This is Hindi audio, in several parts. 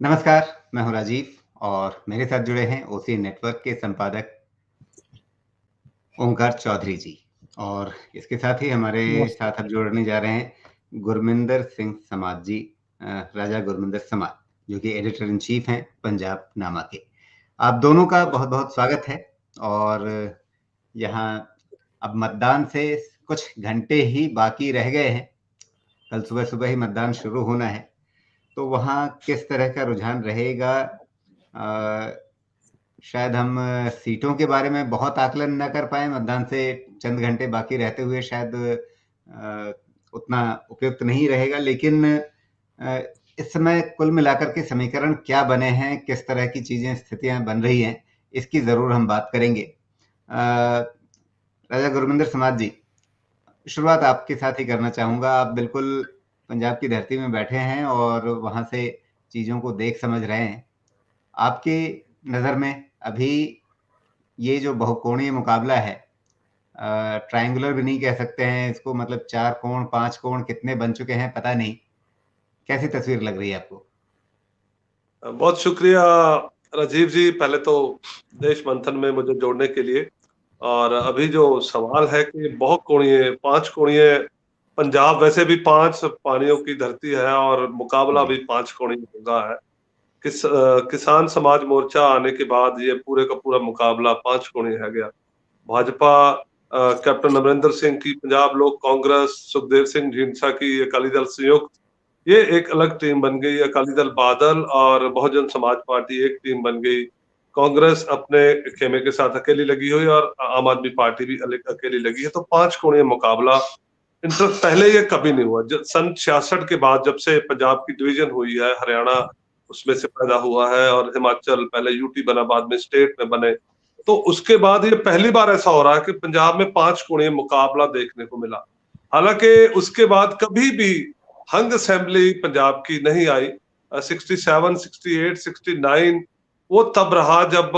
नमस्कार, मैं हूँ राजीव और मेरे साथ जुड़े हैं ओसी नेटवर्क के संपादक ओंकार चौधरी जी और इसके साथ ही हमारे नमस्ते। साथ अब जोड़ने जा रहे हैं गुरमिंदर सिंह समाज जी, राजा गुरमिंदर समाज, जो कि एडिटर इन चीफ हैं पंजाब नामा के। आप दोनों का बहुत-बहुत स्वागत है और यहाँ अब मतदान से कुछ घंटे ही बाकी रह गए हैं। कल सुबह-सुबह ही मतदान शुरू होना है, तो वहाँ किस तरह का रुझान रहेगा अ, शायद हम सीटों के बारे में बहुत आकलन ना कर पाएँ, मतदान से चंद घंटे बाकी रहते हुए शायद उतना उपयुक्त नहीं रहेगा। लेकिन इस समय कुल मिलाकर के समीकरण क्या बने हैं, किस तरह की चीज़ें स्थितियाँ बन रही हैं, इसकी ज़रूर हम बात करेंगे। राजा गुरमिंदर समाज जी, शुरुआत आपके साथ ही करना चाहूँगा। आप बिल्कुल पंजाब की धरती में बैठे हैं और वहाँ से चीज़ों को देख समझ रहे हैं। आपकी नज़र में अभी ये जो बहुकोणीय मुकाबला है, ट्रायंगुलर भी नहीं कह सकते हैं इसको, मतलब 4 कोण, 5 कोण कितने बन चुके हैं पता नहीं। कैसी तस्वीर लग रही है आपको? बहुत शुक्रिया राजीव जी, पहले तो देश मंथन में मुझे जोड़ने के लिए। और अभी जो सवाल है कि बहुकोणीय, पांच कोणीय, पंजाब वैसे भी 5 पानियों की धरती है और मुकाबला जी। भी 5 कोणीय होगा है। किसान समाज मोर्चा आने के बाद ये पूरे का पूरा मुकाबला 5 कोणीय है गया। भाजपा, कैप्टन अमरिंदर सिंह की पंजाब लोक कांग्रेस, सुखदेव सिंह ढींडसा की अकाली दल संयुक्त, ये एक अलग टीम बन गई। अकाली दल बादल और बहुजन समाज पार्टी एक टीम बन गई। कांग्रेस अपने खेमे के साथ अकेली लगी हुई और आम आदमी पार्टी भी अकेली लगी है। तो 5 कोणीय मुकाबला, इनसे पहले ये कभी नहीं हुआ। सन 66 के बाद जब से पंजाब की डिवीजन हुई है, हरियाणा उसमें से पैदा हुआ है और हिमाचल पहले यूटी बना, बाद में स्टेट में बने। तो उसके बाद ये पहली बार ऐसा हो रहा है कि पंजाब में 5 कोणीय मुकाबला देखने को मिला। हालांकि उसके बाद कभी भी हंग असेंबली पंजाब की नहीं आई। 67, 68, 69 वो तब रहा जब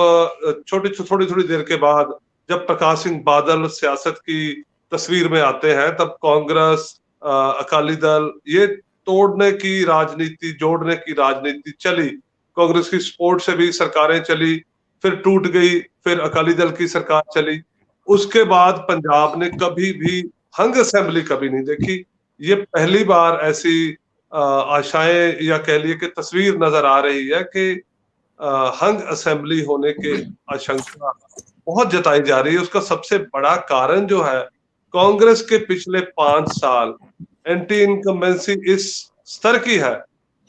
थोड़ी थोड़ी देर के बाद जब प्रकाश सिंह बादल सियासत की तस्वीर में आते हैं, तब कांग्रेस, अकाली दल, ये तोड़ने की राजनीति, जोड़ने की राजनीति चली। कांग्रेस की सपोर्ट से भी सरकारें चली, फिर टूट गई, फिर अकाली दल की सरकार चली। उसके बाद पंजाब ने कभी भी हंग असेंबली कभी नहीं देखी। ये पहली बार ऐसी आशाएं या कह लिए कि तस्वीर नजर आ रही है कि हंग असेंबली होने के आशंका बहुत जताई जा रही है। उसका सबसे बड़ा कारण जो है, कांग्रेस के पिछले 5 साल एंटी इनकम्बेंसी इस स्तर की है,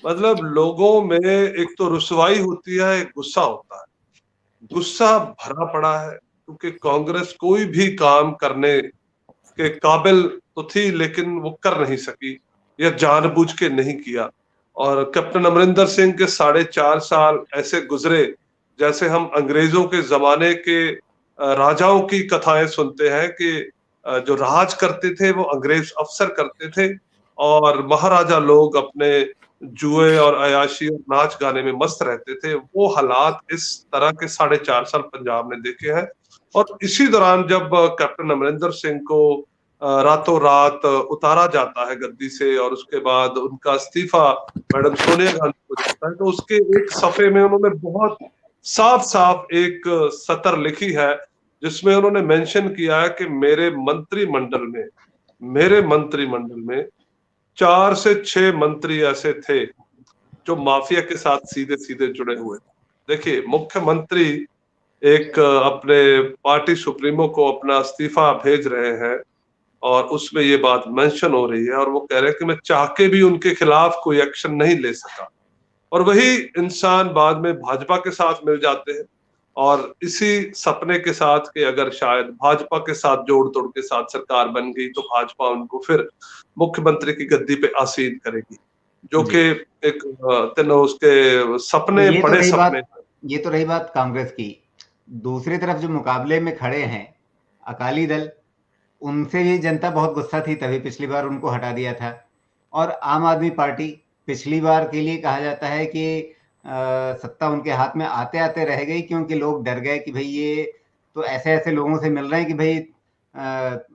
मतलब लोगों में एक तो रुसवाई होती है, एक गुस्सा होता है। गुस्सा भरा पड़ा है क्योंकि कांग्रेस कोई भी काम करने के काबिल तो थी लेकिन वो कर नहीं सकी या जानबूझ के नहीं किया। और कैप्टन अमरिंदर सिंह के 4.5 साल ऐसे गुजरे जैसे हम अंग्रेजों के जमाने के राजाओं की कथाएं सुनते हैं कि जो राज करते थे वो अंग्रेज अफसर करते थे और महाराजा लोग अपने जुए और अयाशी और नाच गाने में मस्त रहते थे। वो हालात इस तरह के 4.5 साल पंजाब ने देखे हैं। और इसी दौरान जब कैप्टन अमरिंदर सिंह को रातों रात उतारा जाता है गद्दी से और उसके बाद उनका इस्तीफा मैडम सोनिया गांधी को जाता है, तो उसके एक सफे में उन्होंने बहुत साफ साफ एक सतर लिखी है जिसमें उन्होंने मेंशन किया है कि मेरे मंत्रिमंडल में 4 से 6 मंत्री ऐसे थे जो माफिया के साथ सीधे सीधे जुड़े हुए। देखिए, मुख्यमंत्री एक अपने पार्टी सुप्रीमो को अपना इस्तीफा भेज रहे हैं और उसमें ये बात मेंशन हो रही है और वो कह रहे हैं कि मैं चाह के भी उनके खिलाफ कोई एक्शन नहीं ले सका। और वही इंसान बाद में भाजपा के साथ मिल जाते हैं और इसी सपने के साथ कि अगर शायद भाजपा के साथ जोड़ तोड़ के साथ सरकार बन गई तो भाजपा उनको फिर मुख्यमंत्री की गद्दी पे आसीन करेगी, जो जी। कि एक तीनों उसके तो सपने, बड़े सपने। ये तो रही बात कांग्रेस की। दूसरी तरफ जो मुकाबले में खड़े हैं, अकाली दल, उनसे भी जनता बहुत गुस्सा थी, तभी पिछली बार उनको हटा दिया था। और आम आदमी पार्टी, पिछली बार के लिए कहा जाता है कि सत्ता उनके हाथ में आते-आते रह गई क्योंकि लोग डर गए कि भई ये तो ऐसे-ऐसे लोगों से मिल रहे हैं कि भई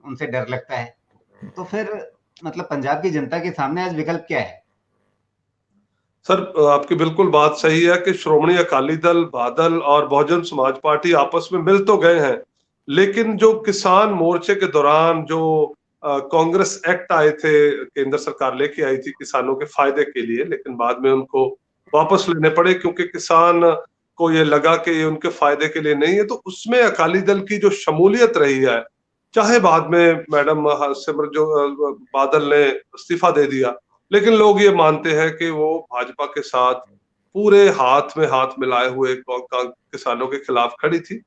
उनसे डर लगता है। तो फिर मतलब पंजाब की जनता के सामने आज विकल्प क्या है? सर, आपकी बिल्कुल बात सही है कि श्रोमणी अकाली दल, बादल और बहुजन समाज पार्टी आपस में मिल तो गए हैं, लेकिन जो किसान मोर्चे के दौरान जो कांग्रेस एक्ट आए थे, केंद्र सरकार लेके आई थी किसानों के फायदे के लिए, लेकिन बाद में उनको वापस लेने पड़े क्योंकि किसान को ये लगा कि ये उनके फायदे के लिए नहीं है। तो उसमें अकाली दल की जो शमूलियत रही है, चाहे बाद में मैडम सिमर जो बादल ने इस्तीफा दे दिया, लेकिन लोग ये मानते हैं कि वो भाजपा के साथ पूरे हाथ में हाथ मिलाए हुए किसानों के खिलाफ खड़ी थी।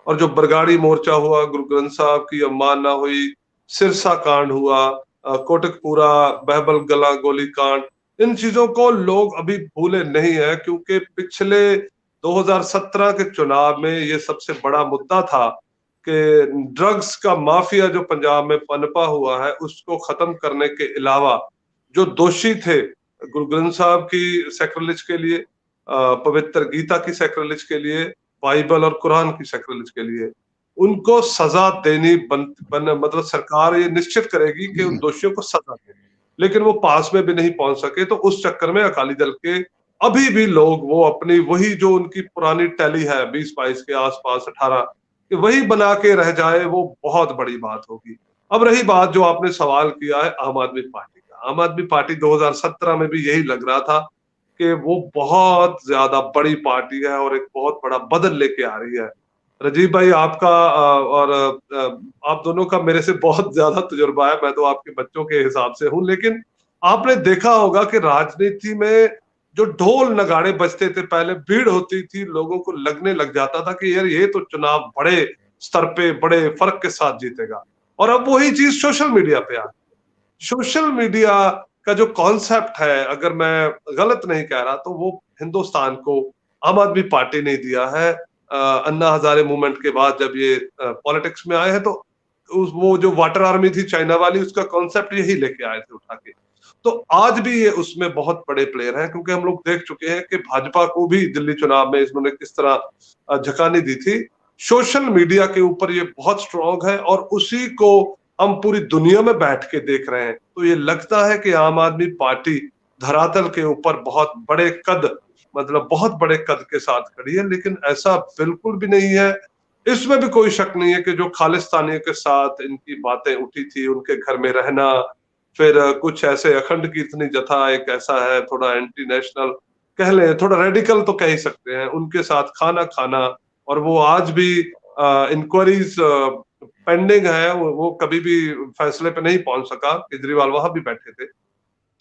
और जो बरगाड़ी मोर्चा हुआ, गुरु ग्रंथ साहब की अवमानना हुई, सिरसा कांड हुआ, कोटकपूरा बहबल गला गोली कांड, इन चीजों को लोग अभी भूले नहीं है क्योंकि पिछले 2017 के चुनाव में ये सबसे बड़ा मुद्दा था कि ड्रग्स का माफिया जो पंजाब में पनपा हुआ है उसको खत्म करने के अलावा जो दोषी थे गुरु ग्रंथ साहब की सैक्रिलेज के लिए, पवित्र गीता की सैक्रिलेज के लिए, बाइबल और कुरान की सैक्रिलेज के लिए, उनको सजा देनी मतलब सरकार ये निश्चित करेगी कि उन दोषियों को सजा दे, लेकिन वो पास में भी नहीं पहुंच सके। तो उस चक्कर में अकाली दल के अभी भी लोग वो अपनी वही जो उनकी पुरानी टैली है 20-22 के आसपास 18 कि वही बना के रह जाए, वो बहुत बड़ी बात होगी। अब रही बात जो आपने सवाल किया है आम आदमी पार्टी का, आम आदमी पार्टी 2017 में भी यही लग रहा था कि वो बहुत ज्यादा बड़ी पार्टी है और एक बहुत बड़ा बदल लेके आ रही है। राजीव भाई, आपका और आप दोनों का मेरे से बहुत ज्यादा तजुर्बा है, मैं तो आपके बच्चों के हिसाब से हूं, लेकिन आपने देखा होगा कि राजनीति में जो ढोल नगाड़े बजते थे, पहले भीड़ होती थी, लोगों को लगने लग जाता था कि यार ये तो चुनाव बड़े स्तर पे बड़े फर्क के साथ जीतेगा। और अब वही चीज सोशल मीडिया पे आ, सोशल मीडिया का जो कॉन्सेप्ट है, अगर मैं गलत नहीं कह रहा तो वो हिंदुस्तान को आम आदमी पार्टी ने दिया है। अन्ना हजारे मूवमेंट के बाद जब ये पॉलिटिक्स में आए हैं तो वो जो वाटर आर्मी थी चाइना वाली, उसका कॉन्सेप्ट यही लेके आए थे उठा के। तो आज भी ये उसमें बहुत बड़े प्लेयर हैं क्योंकि हम लोग देख चुके हैं कि भाजपा को भी दिल्ली चुनाव में इन्होंने किस तरह झकानी दी थी। सोशल मीडिया के ऊपर ये बहुत स्ट्रांग है और उसी को हम पूरी दुनिया में बैठ के देख रहे हैं। तो ये लगता है कि आम आदमी पार्टी धरातल के ऊपर बहुत बड़े कद, मतलब बहुत बड़े कद के साथ खड़ी है, लेकिन ऐसा बिल्कुल भी नहीं है। इसमें भी कोई शक नहीं है कि जो खालिस्तानियों के साथ इनकी बातें उठी थी, उनके घर में रहना, फिर कुछ ऐसे अखंड कीर्तनी जथा एक ऐसा है थोड़ा एंटी नेशनल कह ले, थोड़ा रेडिकल तो कह ही सकते हैं, उनके साथ खाना खाना, और वो आज भी इंक्वायरीज पेंडिंग है, वो कभी भी फैसले पे नहीं पहुंच सका, केजरीवाल वहां भी बैठे थे।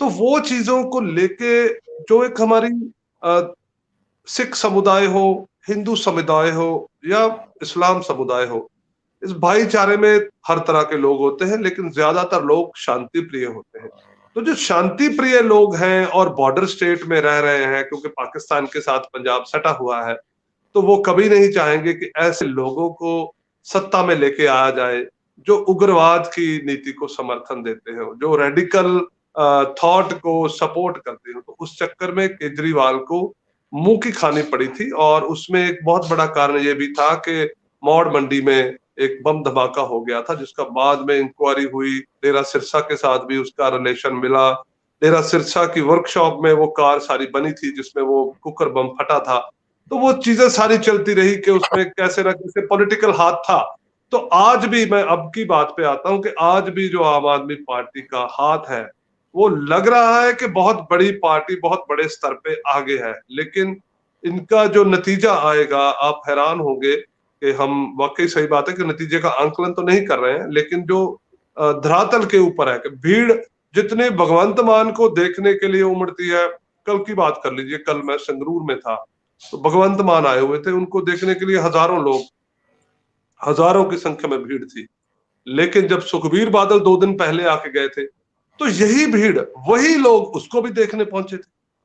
तो वो चीजों को लेके जो एक हमारी सिख समुदाय हो, हिंदू समुदाय हो या इस्लाम समुदाय हो, इस भाईचारे में हर तरह के लोग होते हैं, लेकिन ज्यादातर लोग शांति प्रिय होते हैं। तो जो शांति प्रिय लोग हैं और बॉर्डर स्टेट में रह रहे हैं, क्योंकि पाकिस्तान के साथ पंजाब सटा हुआ है, तो वो कभी नहीं चाहेंगे कि ऐसे लोगों को सत्ता में लेके आया जाए जो उग्रवाद की नीति को समर्थन देते हैं, जो रेडिकल थॉट को सपोर्ट करते हैं। तो उस चक्कर में केजरीवाल को मुंह की खानी पड़ी थी। और उसमें एक बहुत बड़ा कारण ये भी था कि मौड़ मंडी में एक बम धमाका हो गया था, जिसका बाद में इंक्वायरी हुई, डेरा सिरसा के साथ भी उसका रिलेशन मिला। डेरा सिरसा की वर्कशॉप में वो कार सारी बनी थी जिसमें वो कुकर बम फटा था। तो वो चीजें सारी चलती रही कि उसमें कैसे ना कैसे पॉलिटिकल हाथ था। तो आज भी मैं अब की बात पे आता हूं कि आज भी जो आम आदमी पार्टी का हाथ है, वो लग रहा है कि बहुत बड़ी पार्टी बहुत बड़े स्तर पे आगे है, लेकिन इनका जो नतीजा आएगा आप हैरान होंगे कि हम वाकई सही बात है कि नतीजे का आंकलन तो नहीं कर रहे हैं, लेकिन जो धरातल के ऊपर है कि भीड़ जितने भगवंत मान को देखने के लिए उमड़ती है। कल की बात कर लीजिए, कल मैं संगरूर में था तो भगवंत मान आए हुए थे, उनको देखने के लिए हजारों लोग, हजारों की संख्या में भीड़ थी। लेकिन जब सुखबीर बादल 2 दिन पहले आके गए थे तो यही भीड़, वही लोग उसको भी देखने पहुंचे थे।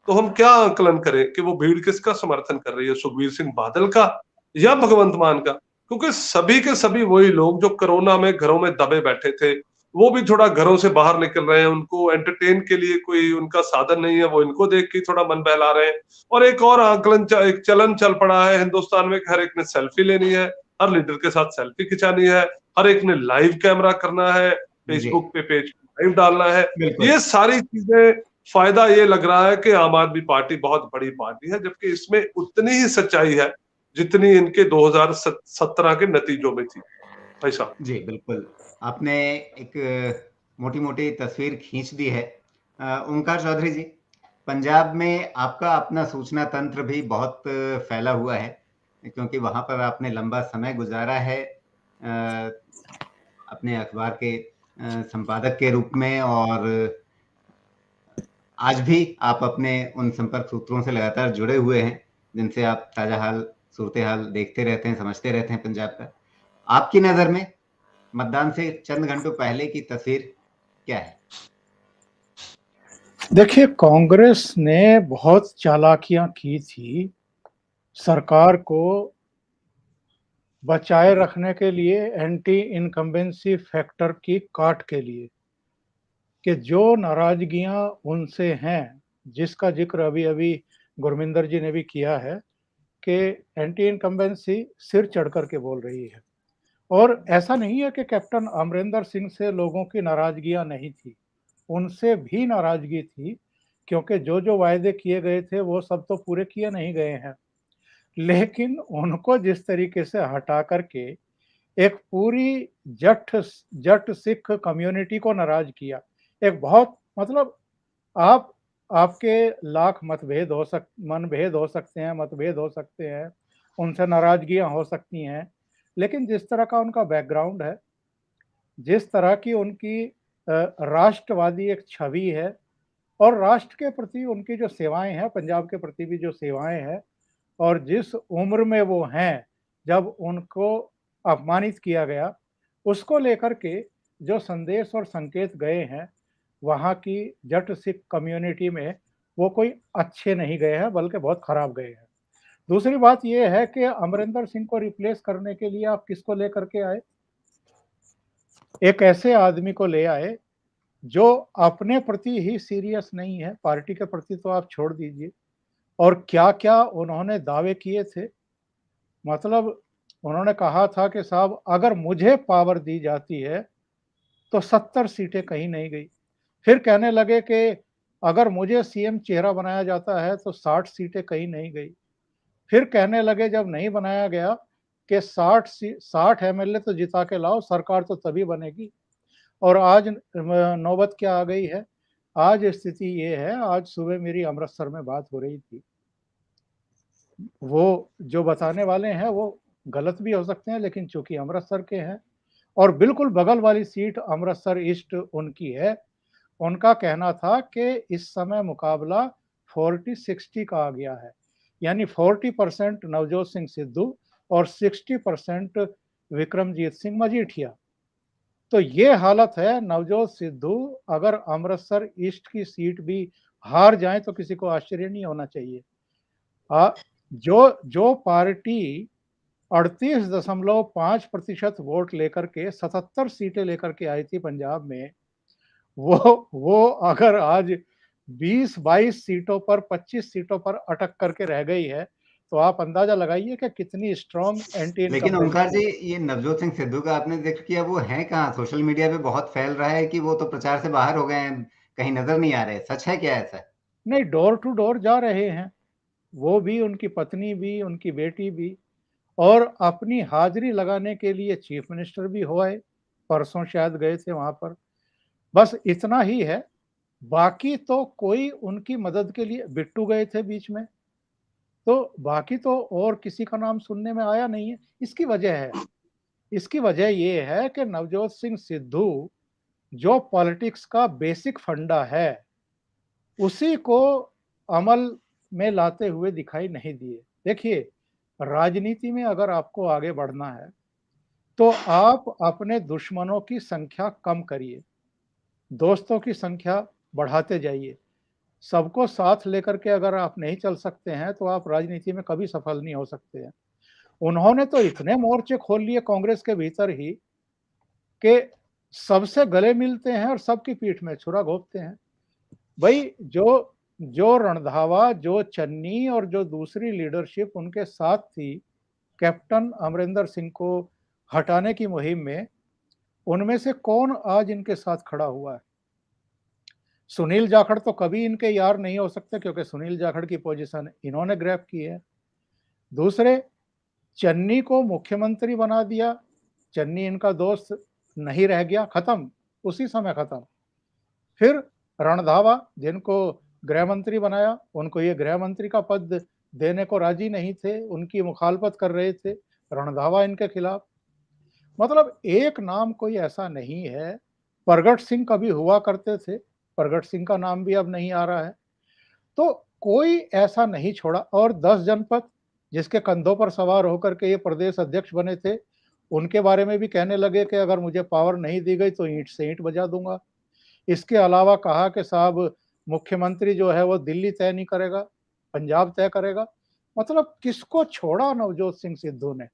तो हम क्या आंकलन करें कि वो भीड़ किसका समर्थन कर रही है, सुखबीर सिंह बादल का या भगवंत मान का? क्योंकि सभी के सभी वही लोग जो कोरोना में घरों में दबे बैठे थे, वो भी थोड़ा घरों से बाहर निकल रहे हैं, उनको एंटरटेन के लिए कोई उनका साधन नहीं है, वो इनको देख के थोड़ा मन बहला रहे हैं। और एक और आंकलन एक चलन चल पड़ा है हिंदुस्तान में, हर एक ने सेल्फी लेनी है, हर लीडर के साथ सेल्फी खिंचानी है, हर एक ने लाइव कैमरा करना है, फेसबुक पे पेज लाइव डालना है। ये सारी चीजें फायदा ये लग रहा है कि आम आदमी पार्टी बहुत बड़ी पार्टी है, जबकि इसमें उतनी ही सच्चाई है जितनी इनके 2017 के नतीजों में थी। भाई साहब जी बिल्कुल, आपने एक मोटी मोटी तस्वीर खींच दी है। ओंकार चौधरी जी, पंजाब में आपका अपना सूचना तंत्र भी बहुत फैला हुआ है, क्योंकि वहां पर आपने लंबा समय गुजारा है अपने अखबार के संपादक के रूप में, और आज भी आप अपने उन संपर्क सूत्रों से लगातार जुड़े हुए हैं जिनसे आप ताजा हाल, सूरत हाल देखते रहते हैं, समझते रहते हैं पंजाब का। आपकी नजर में मतदान से चंद घंटों पहले की तस्वीर क्या है? देखिए, कांग्रेस ने बहुत चालाकियां की थी सरकार को बचाए रखने के लिए, एंटी इनकम्बेंसी फैक्टर की काट के लिए, कि जो नाराजगियां उनसे हैं, जिसका जिक्र अभी अभी गुरमिंदर जी ने भी किया है, कि एंटी इनकम्बेंसी सिर चढ़ करके बोल रही है। और ऐसा नहीं है कि कैप्टन अमरिंदर सिंह से लोगों की नाराजगियां नहीं थी, उनसे भी नाराजगी थी, क्योंकि जो जो वायदे किए गए थे वो सब तो पूरे किए नहीं गए हैं। लेकिन उनको जिस तरीके से हटा करके एक पूरी जट जट सिख कम्युनिटी को नाराज किया, एक बहुत मतलब आप आपके लाख मनभेद हो सकते हैं, मतभेद हो सकते हैं, उनसे नाराजगियां हो सकती हैं, लेकिन जिस तरह का उनका बैकग्राउंड है, जिस तरह की उनकी राष्ट्रवादी एक छवि है, और राष्ट्र के प्रति उनकी जो सेवाएं हैं, पंजाब के प्रति भी जो सेवाएं हैं, और जिस उम्र में वो हैं जब उनको अपमानित किया गया, उसको लेकर के जो संदेश और संकेत गए हैं वहाँ की जट सिख कम्युनिटी में, वो कोई अच्छे नहीं गए हैं, बल्कि बहुत खराब गए हैं। दूसरी बात यह है कि अमरिंदर सिंह को रिप्लेस करने के लिए आप किसको लेकर के आए? एक ऐसे आदमी को ले आए जो अपने प्रति ही सीरियस नहीं है, पार्टी के प्रति तो आप छोड़ दीजिए। और क्या क्या उन्होंने दावे किए थे, मतलब उन्होंने कहा था कि साहब अगर मुझे पावर दी जाती है तो 70 सीटें कहीं नहीं गई। फिर कहने लगे कि अगर मुझे सीएम चेहरा बनाया जाता है तो 60 सीटें कहीं नहीं गई। फिर कहने लगे जब नहीं बनाया गया कि 60 एमएलए तो जिता के लाओ, सरकार तो तभी बनेगी। और आज नौबत क्या आ गई है? आज स्थिति ये है, आज सुबह मेरी अमृतसर में बात हो रही थी, वो जो बताने वाले हैं वो गलत भी हो सकते हैं, लेकिन चूंकि अमृतसर के हैं और बिल्कुल बगल वाली सीट अमृतसर ईस्ट उनकी है, उनका कहना था कि इस समय मुकाबला 40-60 का आ गया है, यानी 40% नवजोत सिंह सिद्धू और 60% विक्रमजीत सिंह मजीठिया। तो ये हालत है। नवजोत सिद्धू अगर अमृतसर ईस्ट की सीट भी हार जाए तो किसी को आश्चर्य नहीं होना चाहिए। जो जो पार्टी 38.5% वोट लेकर के 77 सीटें लेकर के आई थी पंजाब में, वो अगर आज 20-22 सीटों पर, 25 सीटों पर अटक करके रह गई है, तो आप अंदाजा लगाइए कि कितनी स्ट्रॉन्ग एंटी लेकिन ओंकार इनकम्बेंसी जी, है। ये नवजोत सिंह सिद्धू का आपने जिक्र किया, वो है कहाँ? सोशल मीडिया पे बहुत फैल रहा है कि वो तो प्रचार से बाहर हो गए हैं, कहीं नजर नहीं आ रहे। सच है क्या ऐसा? नहीं, डोर टू डोर जा रहे हैं, वो भी, उनकी पत्नी भी, उनकी बेटी भी, और अपनी हाजिरी लगाने के लिए चीफ मिनिस्टर भी हो आए, परसों शायद गए थे वहां पर। बस इतना ही है, बाकी तो कोई उनकी मदद के लिए, बिट्टू गए थे बीच में, तो बाकी तो और किसी का नाम सुनने में आया नहीं है। इसकी वजह ये है कि नवजोत सिंह सिद्धू जो पॉलिटिक्स का बेसिक फंडा है, उसी को अमल में लाते हुए दिखाई नहीं दिए। देखिए, राजनीति में अगर आपको आगे बढ़ना है तो आप अपने दुश्मनों की संख्या कम करिए, दोस्तों की संख्या बढ़ाते जाइए। सबको साथ लेकर के अगर आप नहीं चल सकते हैं तो आप राजनीति में कभी सफल नहीं हो सकते हैं। उन्होंने तो इतने मोर्चे खोल लिए कांग्रेस के भीतर ही कि सबसे गले मिलते हैं और सबकी पीठ में छुरा घोंपते हैं। भाई, जो जो रणधावा, जो चन्नी और जो दूसरी लीडरशिप उनके साथ थी कैप्टन अमरिंदर सिंह को हटाने की मुहिम में, उनमें से कौन आज इनके साथ खड़ा हुआ है? सुनील जाखड़ तो कभी इनके यार नहीं हो सकते, क्योंकि सुनील जाखड़ की पोजीशन इन्होंने ग्रैब की है। दूसरे, चन्नी को मुख्यमंत्री बना दिया, चन्नी इनका दोस्त नहीं रह गया, खत्म, उसी समय खत्म। फिर रणधावा, जिनको गृह मंत्री बनाया, उनको ये गृह मंत्री का पद देने को राजी नहीं थे, उनकी मुखालफत कर रहे थे, रणधावा इनके खिलाफ। मतलब एक नाम कोई ऐसा नहीं है। प्रगट सिंह कभी हुआ करते थे, प्रगट सिंह का नाम भी अब नहीं आ रहा है। तो कोई ऐसा नहीं छोड़ा। और 10 जनपद जिसके कंधों पर सवार होकर के ये प्रदेश अध्यक्ष बने थे, उनके बारे में भी कहने लगे कि अगर मुझे पावर नहीं दी गई तो ईंट से ईंट बजा दूंगा। इसके अलावा कहा कि साहब मुख्यमंत्री जो है वो दिल्ली तय नहीं करेगा, पंजाब तय करेगा। मतलब किसको छोड़ा नवजोत सिंह सिद्धू ने।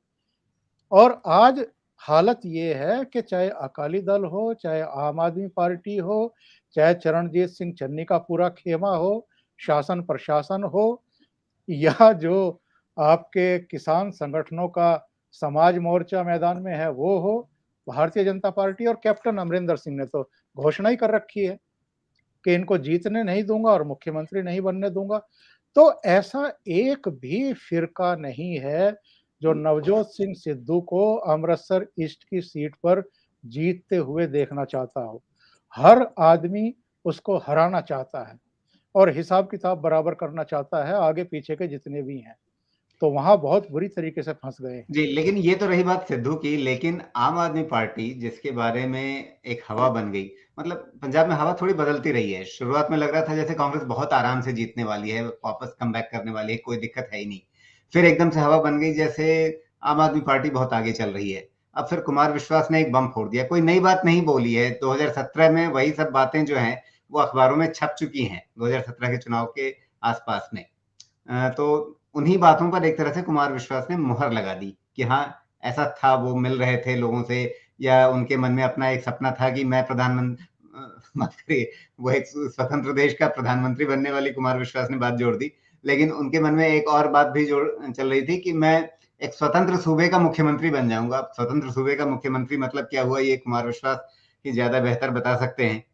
और आज हालत ये है कि चाहे अकाली दल हो, चाहे आम आदमी पार्टी हो, चाहे चरणजीत सिंह चन्नी का पूरा खेमा हो, शासन प्रशासन हो, या जो आपके किसान संगठनों का समाज मोर्चा मैदान में है वो हो, भारतीय जनता पार्टी और कैप्टन अमरिंदर सिंह ने तो घोषणा ही कर रखी है कि इनको जीतने नहीं दूंगा और मुख्यमंत्री नहीं बनने दूंगा। तो ऐसा एक भी फिरका नहीं है जो नवजोत सिंह सिद्धू को अमृतसर ईस्ट की सीट पर जीतते हुए देखना चाहता हो। हर आदमी उसको हराना चाहता है और हिसाब किताब बराबर करना चाहता है, आगे पीछे के जितने भी हैं। तो वहां बहुत बुरी तरीके से फंस गए हैं। जी, लेकिन ये तो रही बात सिद्धू की, लेकिन आम आदमी पार्टी जिसके बारे में एक हवा बन गई, मतलब पंजाब में हवा थोड़ी बदलती रही है। शुरुआत में लग रहा था जैसे कांग्रेस बहुत आराम से जीतने वाली है, वापस कमबैक करने वाली है, कोई दिक्कत है ही नहीं। फिर एकदम से हवा बन गई जैसे आम आदमी पार्टी बहुत आगे चल रही है। अब फिर कुमार विश्वास ने एक बम फोड़ दिया, कोई नई बात नहीं बोली है। 2017 में वही सब बातें जो हैं वो अखबारों में छप चुकी हैं, 2017 के चुनाव के आसपास में। तो उन्हीं बातों पर एक तरह से कुमार विश्वास ने मुहर लगा दी कि हाँ, ऐसा था, वो मिल रहे थे लोगों से, या उनके मन में अपना एक सपना था कि मैं प्रधानमंत्री वो एक स्वतंत्र देश का प्रधानमंत्री बनने वाली कुमार विश्वास ने बात जोड़ दी। लेकिन उनके मन में एक और बात भी जोड़ चल रही थी कि मैं एक स्वतंत्र सूबे का मुख्यमंत्री बन जाऊंगा। स्वतंत्र सूबे का मुख्यमंत्री मतलब क्या हुआ, ये कुमार विश्वास ही ज्यादा बेहतर बता सकते हैं।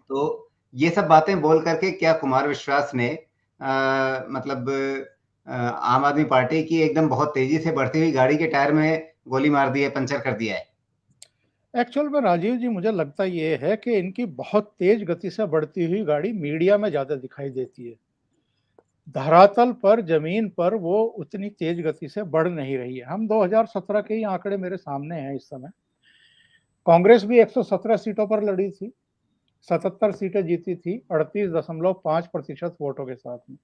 तो ये सब बातें बोल करके क्या कुमार विश्वास ने मतलब आम आदमी पार्टी की एकदम बहुत तेजी से बढ़ती हुई गाड़ी के टायर में गोली मार दी है, पंचर कर दिया है? एक्चुअल में राजीव जी, मुझे लगता ये है कि इनकी बहुत तेज गति से बढ़ती हुई गाड़ी मीडिया में ज्यादा दिखाई देती है। धरातल पर, जमीन पर वो उतनी तेज गति से बढ़ नहीं रही है। हम 2017 के ही आंकड़े मेरे सामने हैं इस समय। कांग्रेस भी 117 सीटों पर लड़ी थी, 77 सीटें जीती थी 38.5% वोटों के साथ में।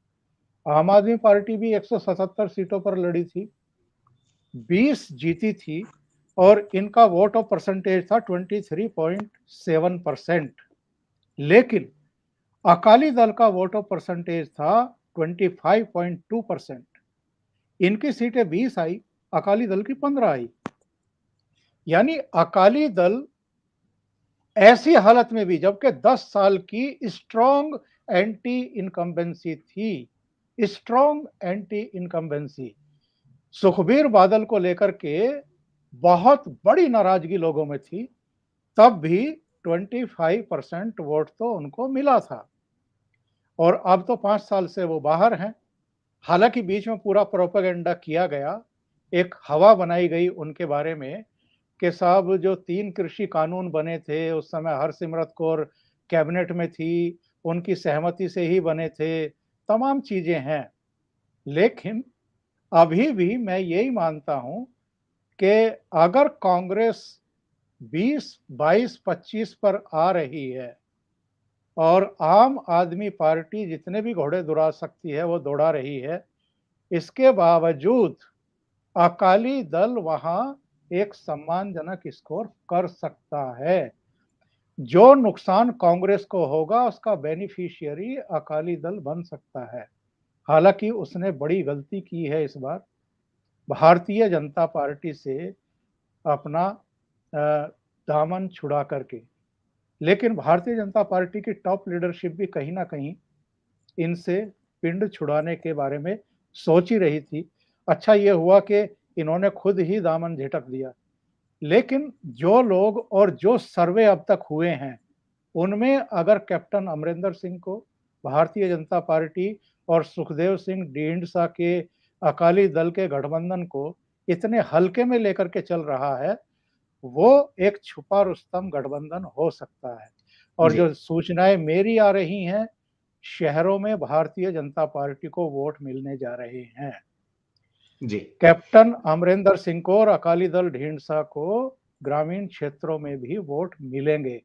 आम आदमी पार्टी भी 177 सीटों पर लड़ी थी, 20 जीती थी और इनका वोट ऑफ परसेंटेज था 23.7%। लेकिन अकाली दल का वोट ऑफ परसेंटेज था 25.2%। इनकी सीटें 20 आई, अकाली दल की 15 आई। यानी अकाली दल ऐसी हालत में भी, जबकि 10 साल की स्ट्रॉन्ग एंटी इनकम्बेंसी थी, strong anti incumbency, Sukhbir Badal को लेकर के बहुत बड़ी नाराजगी लोगों में थी, तब भी 25% वोट तो उनको मिला था। और अब तो 5 साल से वो बाहर हैं। हालांकि बीच में पूरा प्रोपेगेंडा किया गया, एक हवा बनाई गई उनके बारे में कि साहब जो 3 कृषि कानून बने थे उस समय हरसिमरत कौर कैबिनेट में थी, उनकी सहमति से ही बने थे, तमाम चीजें हैं। लेकिन अभी भी मैं यही मानता हूं कि अगर कांग्रेस 20, 22, 25 पर आ रही है और आम आदमी पार्टी जितने भी घोड़े दौड़ा सकती है वो दौड़ा रही है, इसके बावजूद अकाली दल वहां एक सम्मानजनक स्कोर कर सकता है। जो नुकसान कांग्रेस को होगा उसका बेनिफिशियरी अकाली दल बन सकता है। हालांकि उसने बड़ी गलती की है इस बार, भारतीय जनता पार्टी से अपना दामन छुड़ा करके। लेकिन भारतीय जनता पार्टी की टॉप लीडरशिप भी कहीं ना कहीं इनसे पिंड छुड़ाने के बारे में सोच ही रही थी। अच्छा ये हुआ कि इन्होंने खुद ही दामन झटक दिया। लेकिन जो लोग और जो सर्वे अब तक हुए हैं उनमें अगर कैप्टन अमरिंदर सिंह को भारतीय जनता पार्टी और सुखदेव सिंह ढींढसा के अकाली दल के गठबंधन को इतने हल्के में लेकर के चल रहा है, वो एक छुपा रुस्तम गठबंधन हो सकता है। और जो सूचनाएं मेरी आ रही हैं, शहरों में भारतीय जनता पार्टी को वोट मिलने जा रहे हैं जी। कैप्टन अमरिंदर सिंह को और अकाली दल ढींढसा को ग्रामीण क्षेत्रों में भी वोट मिलेंगे।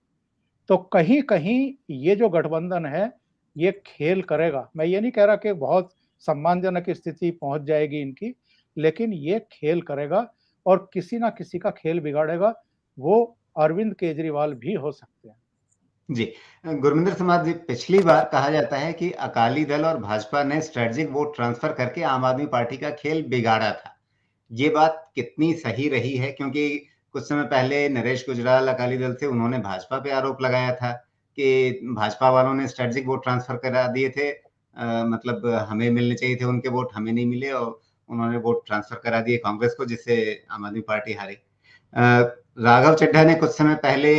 तो कहीं कहीं ये जो गठबंधन है ये खेल करेगा। मैं ये नहीं कह रहा कि बहुत सम्मानजनक स्थिति पहुंच जाएगी इनकी, लेकिन ये खेल करेगा और किसी ना किसी का खेल बिगाड़ेगा। वो अरविंद केजरीवाल भी हो सकते हैं। जी, गुरमिंदर समाज जी, पिछली बार कहा जाता है कि अकाली दल और भाजपा ने स्ट्रेटेजिक वोट ट्रांसफर करके आम आदमी पार्टी का खेल बिगाड़ा था। ये बात कितनी सही रही है? क्योंकि कुछ समय पहले नरेश गुजराल अकाली दल से, उन्होंने भाजपा पे आरोप लगाया था कि भाजपा वालों ने स्ट्रेटेजिक वोट ट्रांसफर करा दिए थे, मतलब हमें मिलने चाहिए थे उनके वोट, हमें नहीं मिले, और उन्होंने वोट ट्रांसफर करा दिए कांग्रेस को, जिससे आम आदमी पार्टी हारी। राघव चड्ढा ने कुछ समय पहले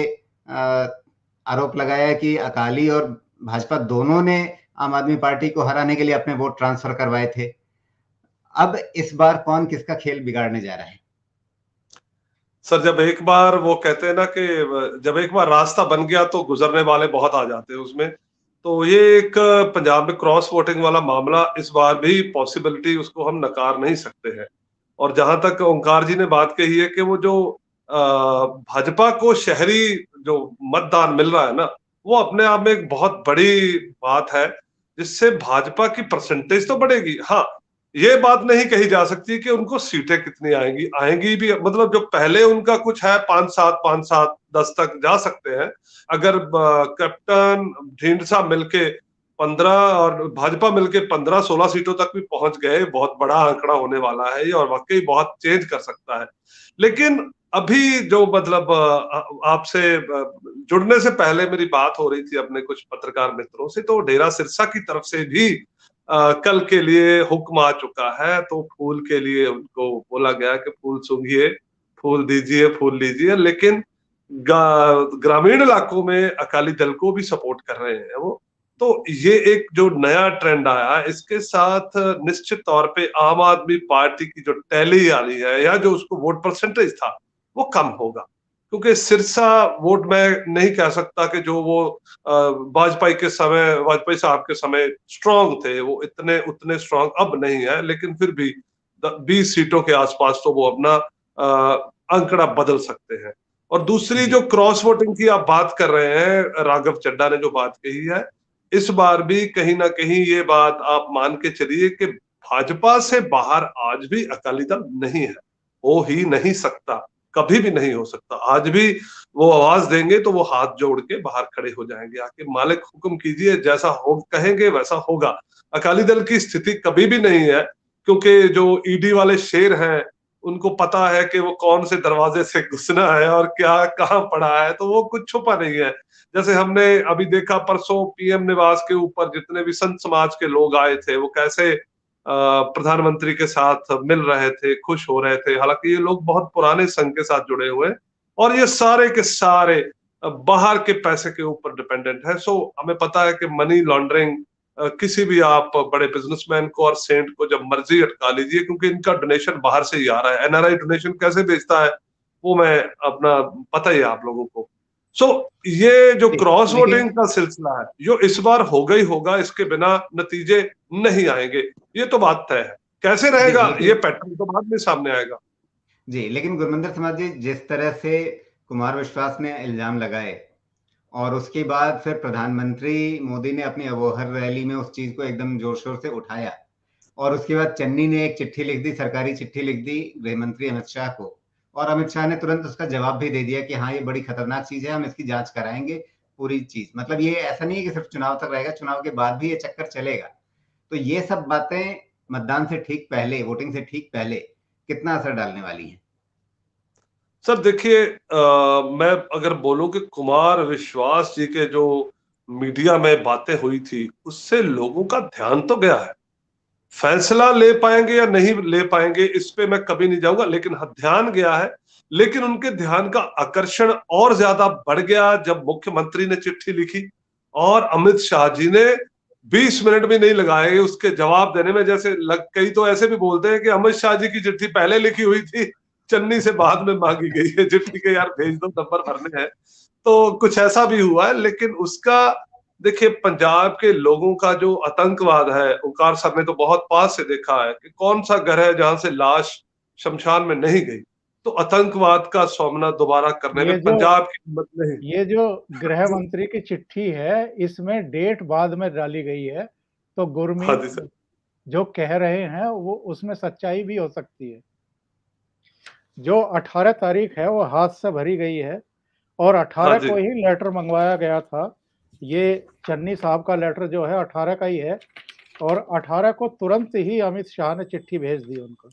आरोप लगाया कि अकाली और भाजपा दोनों ने आम आदमी पार्टी को हराने के लिए अपने वोट ट्रांसफर करवाए थे। अब इस बार कौन किसका खेल बिगाड़ने जा रहा है? सर, जब एक बार वो कहते हैं ना कि जब एक बार रास्ता बन गया तो गुजरने वाले बहुत आ जाते हैं उसमें। तो ये एक पंजाब में क्रॉस वोटिंग वाला मामला इस बार भी पॉसिबिलिटी, उसको हम नकार नहीं सकते हैं। और जहां तक ओंकार जी ने बात कही है कि वो जो भाजपा को शहरी जो मतदान मिल रहा है ना, वो अपने आप में एक बहुत बड़ी बात है, जिससे भाजपा की परसेंटेज तो बढ़ेगी। हाँ, ये बात नहीं कही जा सकती कि उनको सीटें कितनी आएंगी, आएंगी भी, मतलब जो पहले उनका कुछ है 5-7, 10 तक जा सकते हैं। अगर कैप्टन ढींढसा मिलके 15 और भाजपा मिलके 15-16 सीटों तक भी पहुंच गए, बहुत बड़ा आंकड़ा होने वाला है ये, और वाकई बहुत चेंज कर सकता है। लेकिन अभी जो मतलब आपसे जुड़ने से पहले मेरी बात हो रही थी अपने कुछ पत्रकार मित्रों से, तो डेरा सिरसा की तरफ से भी कल के लिए हुक्म आ चुका है। तो फूल के लिए उनको बोला गया कि फूल सूंघिए, फूल दीजिए, फूल लीजिए। लेकिन ग्रामीण इलाकों में अकाली दल को भी सपोर्ट कर रहे हैं वो। तो ये एक जो नया ट्रेंड आया, इसके साथ निश्चित तौर पे आम आदमी पार्टी की जो टैली आनी है या जो उसको वोट परसेंटेज था वो कम होगा। क्योंकि सिरसा वोट मैं नहीं कह सकता कि जो वो वाजपेयी साहब के समय स्ट्रांग थे, वो इतने उतने स्ट्रांग अब नहीं है। लेकिन फिर भी 20 सीटों के आसपास तो वो अपना आंकड़ा बदल सकते हैं। और दूसरी जो क्रॉस वोटिंग की आप बात कर रहे हैं, राघव चड्ढा ने जो बात कही है, इस बार भी कहीं ना कहीं ये बात आप मान के चलिए कि भाजपा से बाहर आज भी अकाली दल नहीं है, हो ही नहीं सकता, कभी भी नहीं हो सकता। आज भी वो आवाज देंगे तो वो हाथ जोड़ के बाहर खड़े हो जाएंगे, आके मालिक हुक्म कीजिए, जैसा हो कहेंगे वैसा होगा। अकाली दल की स्थिति कभी भी नहीं है, क्योंकि जो ईडी वाले शेर हैं उनको पता है कि वो कौन से दरवाजे से घुसना है और क्या कहाँ पड़ा है, तो वो कुछ छुपा नहीं है। जैसे हमने अभी देखा परसों पीएम निवास के ऊपर जितने भी संत समाज के लोग आए थे, वो कैसे प्रधानमंत्री के साथ मिल रहे थे, खुश हो रहे थे। हालांकि ये लोग बहुत पुराने संघ के साथ जुड़े हुए, और ये सारे के सारे बाहर के पैसे के ऊपर डिपेंडेंट है। सो हमें पता है कि मनी लॉन्ड्रिंग किसी भी आप बड़े बिजनेसमैन को और सेंट को जब मर्जी अटका लीजिए, क्योंकि इनका डोनेशन बाहर से ही आ रहा है। एनआरआई डोनेशन कैसे भेजता है वो मैं अपना पता ही है आप लोगों को। सो ये जो क्रॉस वोटिंग का सिलसिला है जो इस बार होगा ही होगा, इसके बिना नतीजे नहीं आएंगे, ये तो बात तय है। कैसे रहेगा ये पैटर्न तो बाद में सामने आएगा। जी, लेकिन गुरमिंदर समाज जी, जिस तरह से कुमार विश्वास ने इल्जाम लगाए और उसके बाद फिर प्रधानमंत्री मोदी ने अपनी अबोहर रैली में उस चीज को एकदम जोर शोर से उठाया, और उसके बाद चन्नी ने एक चिट्ठी लिख दी, सरकारी चिट्ठी लिख दी गृह मंत्री अमित शाह को, और अमित शाह ने तुरंत उसका जवाब भी दे दिया कि हाँ, ये बड़ी खतरनाक चीज है, हम इसकी जांच कराएंगे पूरी चीज। मतलब ये ऐसा नहीं है कि सिर्फ चुनाव तक रहेगा, चुनाव के बाद भी ये चक्कर चलेगा। तो ये सब बातें मतदान से ठीक पहले, वोटिंग से ठीक पहले कितना असर डालने वाली है? सर देखिए, मैं अगर बोलूं कि कुमार विश्वास जी के जो मीडिया में बातें हुई थी उससे लोगों का ध्यान तो गया है। फैसला ले पाएंगे या नहीं ले पाएंगे इस पे मैं कभी नहीं जाऊंगा, लेकिन ध्यान गया है लेकिन उनके ध्यान का आकर्षण और ज्यादा बढ़ गया जब मुख्यमंत्री ने चिट्ठी लिखी और अमित शाह जी ने 20 मिनट भी नहीं लगाए उसके जवाब देने में। जैसे कई तो ऐसे भी बोलते हैं कि अमित शाह जी की चिट्ठी पहले लिखी हुई थी, चन्नी से बाद में मांगी गई है चिट्ठी के, यार भेज दो, नंबर भरने हैं। तो कुछ ऐसा भी हुआ है, लेकिन उसका देखिए पंजाब के लोगों का जो आतंकवाद है, ओंकार सर ने तो बहुत पास से देखा है कि कौन सा घर है जहां से लाश शमशान में नहीं गई। तो आतंकवाद का सामना दोबारा करने में ये जो पंजाब की हिम्मत नहीं। ये जो गृह मंत्री की चिट्ठी है, इसमें डेट बाद में डाली गई है, तो हाँ गुरमीत जी सर। जो कह रहे हैं वो उसमें सच्चाई भी हो सकती है। जो 18 तारीख है वो हाथ से भरी गई है और हाँ 18 जी। को ही लेटर मंगवाया गया था। ये चन्नी साहब का लेटर जो है 18 का ही है और 18 को तुरंत ही अमित शाह ने चिट्ठी भेज दी उनको।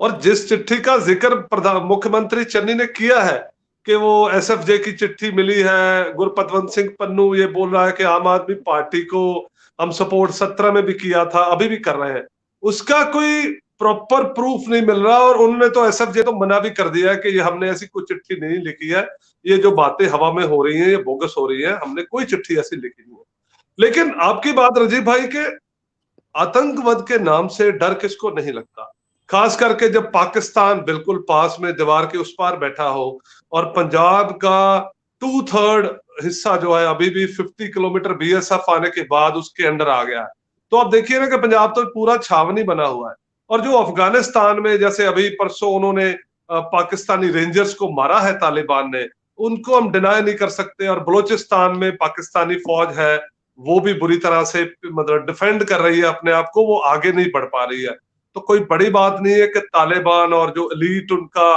और जिस चिट्ठी का जिक्र मुख्यमंत्री चन्नी ने किया है कि वो एसएफजे की चिट्ठी मिली है, गुरपतवंत सिंह पन्नू ये बोल रहा है कि आम आदमी पार्टी को हम सपोर्ट 17 में भी किया था, अभी भी कर रहे हैं, उसका कोई प्रॉपर प्रूफ नहीं मिल रहा। और उन्होंने तो एसएफजे तो मना भी कर दिया है कि ये हमने ऐसी कोई चिट्ठी नहीं लिखी है, ये जो बातें हवा में हो रही हैं ये बोगस हो रही है, हमने कोई चिट्ठी ऐसी लिखी नहीं है। लेकिन आपकी बात राजीव भाई के आतंकवाद के नाम से डर किसको नहीं लगता, खास करके जब पाकिस्तान बिल्कुल पास में दीवार के उस पार बैठा हो और पंजाब का 2/3 हिस्सा जो है अभी भी 50 किलोमीटर बीएसएफ आने के बाद उसके अंडर आ गया है। तो आप देखिए ना कि पंजाब तो पूरा छावनी बना हुआ है। और जो अफगानिस्तान में जैसे अभी परसों उन्होंने पाकिस्तानी रेंजर्स को मारा है तालिबान ने, उनको हम डिनाई नहीं कर सकते। और बलोचिस्तान में पाकिस्तानी फौज है, वो भी बुरी तरह से मतलब डिफेंड कर रही है अपने आप को, वो आगे नहीं बढ़ पा रही है। तो कोई बड़ी बात नहीं है कि तालिबान और जो एलीट उनका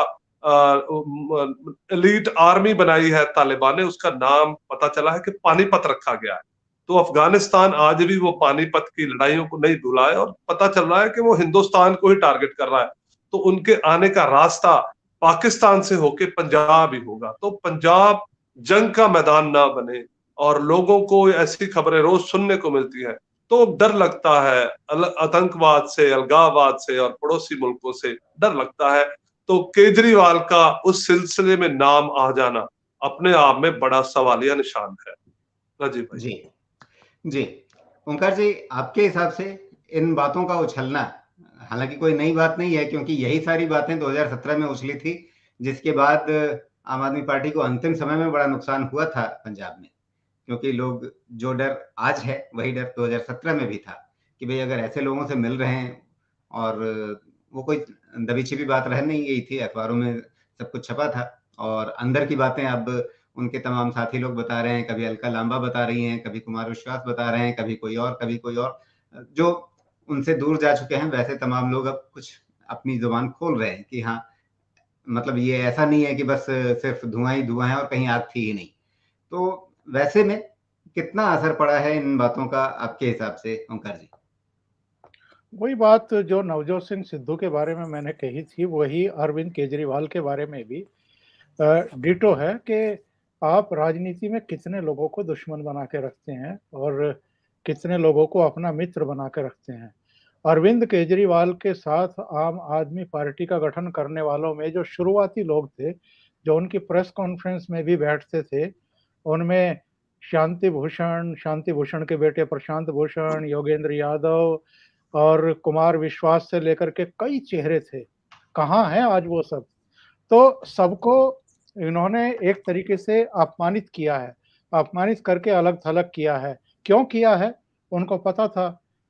एलीट आर्मी बनाई है तालिबान ने, उसका नाम पता चला है कि पानीपत रखा गया है। तो अफगानिस्तान आज भी वो पानीपत की लड़ाइयों को नहीं भुला है और पता चल रहा है कि वो हिंदुस्तान को ही टारगेट कर रहा है। तो उनके आने का रास्ता पाकिस्तान से होके पंजाब ही होगा। तो पंजाब जंग का मैदान ना बने, और लोगों को ऐसी खबरें रोज सुनने को मिलती है तो डर लगता है, आतंकवाद से, अलगाववाद से और पड़ोसी मुल्कों से डर लगता है। तो केजरीवाल का उस सिलसिले में नाम आ जाना अपने आप में बड़ा सवालिया निशान है। राजीव भाई। जी जी, ओंकार जी, आपके हिसाब से इन बातों का उछलना हालांकि कोई नई बात नहीं है, क्योंकि यही सारी बातें 2017 में उछली थी, जिसके बाद आम आदमी पार्टी को अंतिम समय में बड़ा नुकसान हुआ था पंजाब में। क्योंकि लोग, जो डर आज है वही डर 2017 में भी था कि भाई अगर ऐसे लोगों से मिल रहे हैं, और वो कोई दबी छिपी बात रह नहीं गई थी, अखबारों में सब कुछ छपा था, और अंदर की बातें अब उनके तमाम साथी लोग बता रहे हैं, कभी अलका लांबा बता रही हैं, कभी कुमार विश्वास बता रहे हैं, कभी कोई और, जो उनसे दूर जा चुके हैं वैसे तमाम लोग अब कुछ अपनी जुबान खोल रहे हैं कि हाँ, मतलब ये ऐसा नहीं है कि बस सिर्फ धुआं ही धुआं है और कहीं आग थी ही नहीं। तो वैसे में कितना असर पड़ा है इन बातों का आपके हिसाब से, ओंकार जी? वही बात जो नवजोत सिंह सिद्धू के बारे में मैंने कही थी, वही अरविंद केजरीवाल के बारे में भी डिटो है कि आप राजनीति में कितने लोगों को दुश्मन बना के रखते हैं और कितने लोगों को अपना मित्र बना के रखते हैं। अरविंद केजरीवाल के साथ आम आदमी पार्टी का गठन करने वालों में जो शुरुआती लोग थे, जो उनकी प्रेस कॉन्फ्रेंस में भी बैठते थे, उनमें शांति भूषण के बेटे प्रशांत भूषण, योगेंद्र यादव और कुमार विश्वास से लेकर के कई चेहरे थे। कहाँ हैं आज वो सब? तो सबको इन्होंने एक तरीके से अपमानित किया है, अपमानित करके अलग थलग किया है। क्यों किया है? उनको पता था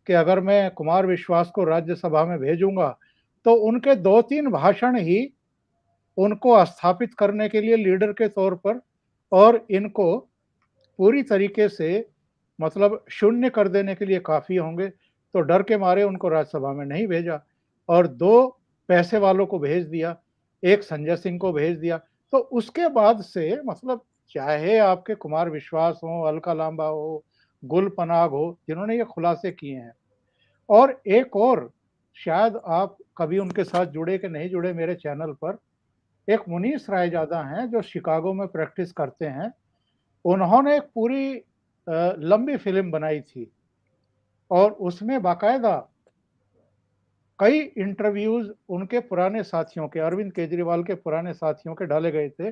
कि अगर मैं कुमार विश्वास को राज्यसभा में भेजूंगा तो उनके 2-3 भाषण ही उनको स्थापित करने के लिए लीडर के तौर पर, और इनको पूरी तरीके से मतलब शून्य कर देने के लिए काफ़ी होंगे। तो डर के मारे उनको राज्यसभा में नहीं भेजा और 2 पैसे वालों को भेज दिया, एक संजय सिंह को भेज दिया। तो उसके बाद से मतलब चाहे आपके कुमार विश्वास हो, अलका लांबा हो, गुल पनाग हो, जिन्होंने ये खुलासे किए हैं। और एक और, शायद आप कभी उनके साथ जुड़े कि नहीं जुड़े मेरे चैनल पर, एक मुनीस रायजादा हैं जो शिकागो में प्रैक्टिस करते हैं। उन्होंने एक पूरी लंबी फिल्म बनाई थी और उसमें बाकायदा कई इंटरव्यूज उनके पुराने साथियों के, अरविंद केजरीवाल के पुराने साथियों के डाले गए थे।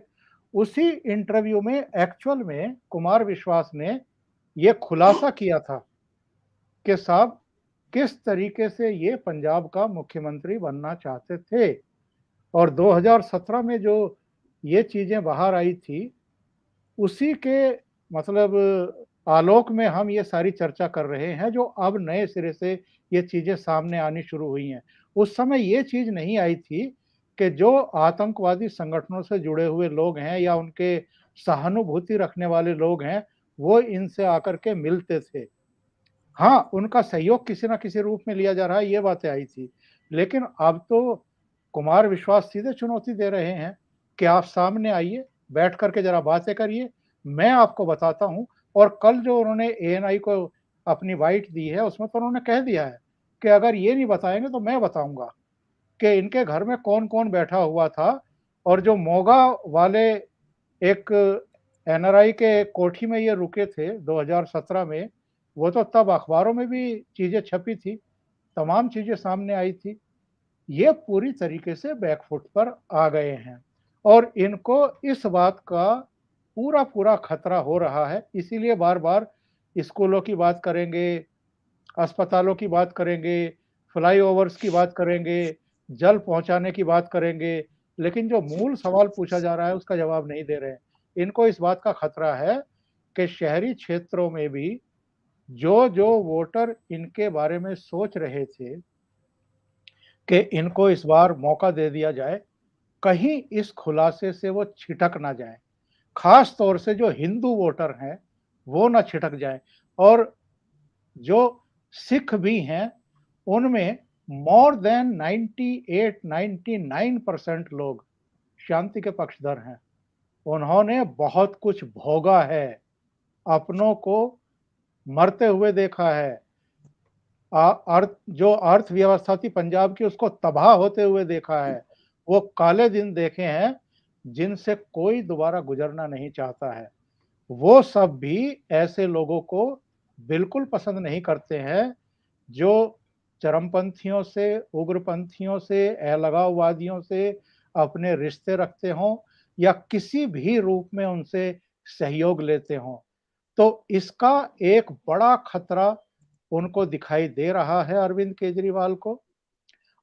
उसी इंटरव्यू में एक्चुअल में कुमार विश्वास ने ये खुलासा किया था कि साहब किस तरीके से ये पंजाब का मुख्यमंत्री बनना चाहते थे। और 2017 में जो ये चीजें बाहर आई थी, उसी के मतलब आलोक में हम ये सारी चर्चा कर रहे हैं, जो अब नए सिरे से ये चीजें सामने आनी शुरू हुई हैं। उस समय ये चीज नहीं आई थी कि जो आतंकवादी संगठनों से जुड़े हुए लोग हैं या उनके सहानुभूति रखने वाले लोग हैं, वो इनसे आकर के मिलते थे। हाँ, उनका सहयोग किसी ना किसी रूप में लिया जा रहा है, ये बातें आई थी। लेकिन अब तो कुमार विश्वास सीधे चुनौती दे रहे हैं कि आप सामने आइए, बैठ करके जरा बातें करिए, मैं आपको बताता हूँ। और कल जो उन्होंने एएनआई को अपनी बाइट दी है, उसमें तो उन्होंने कह दिया है कि अगर ये नहीं बताएंगे तो मैं बताऊंगा कि इनके घर में कौन कौन बैठा हुआ था। और जो मोगा वाले एक एनआरआई के कोठी में ये रुके थे 2017 में, वो तो तब अखबारों में भी चीजें छपी थी, तमाम चीजें सामने आई थी। ये पूरी तरीके से बैकफुट पर आ गए हैं और इनको इस बात का पूरा पूरा खतरा हो रहा है। इसीलिए बार बार स्कूलों की बात करेंगे, अस्पतालों की बात करेंगे, फ्लाईओवर्स की बात करेंगे, जल पहुंचाने की बात करेंगे, लेकिन जो मूल सवाल पूछा जा रहा है उसका जवाब नहीं दे रहे हैं। इनको इस बात का खतरा है कि शहरी क्षेत्रों में भी जो जो वोटर इनके बारे में सोच रहे थे कि इनको इस बार मौका दे दिया जाए, कहीं इस खुलासे से वो छिटक ना जाए। खास तौर से जो हिंदू वोटर हैं वो ना छिटक जाए। और जो सिख भी हैं, उनमें मोर देन 98-99% लोग शांति के पक्षधर हैं। उन्होंने बहुत कुछ भोगा है, अपनों को मरते हुए देखा है, जो अर्थव्यवस्था थी पंजाब की उसको तबाह होते हुए देखा है। वो काले दिन देखे हैं जिनसे कोई दोबारा गुजरना नहीं चाहता है। वो सब भी ऐसे लोगों को बिल्कुल पसंद नहीं करते हैं जो चरमपंथियों से, उग्रपंथियों से, अलगाववादियों से अपने रिश्ते रखते हों या किसी भी रूप में उनसे सहयोग लेते हों। तो इसका एक बड़ा खतरा उनको दिखाई दे रहा है अरविंद केजरीवाल को।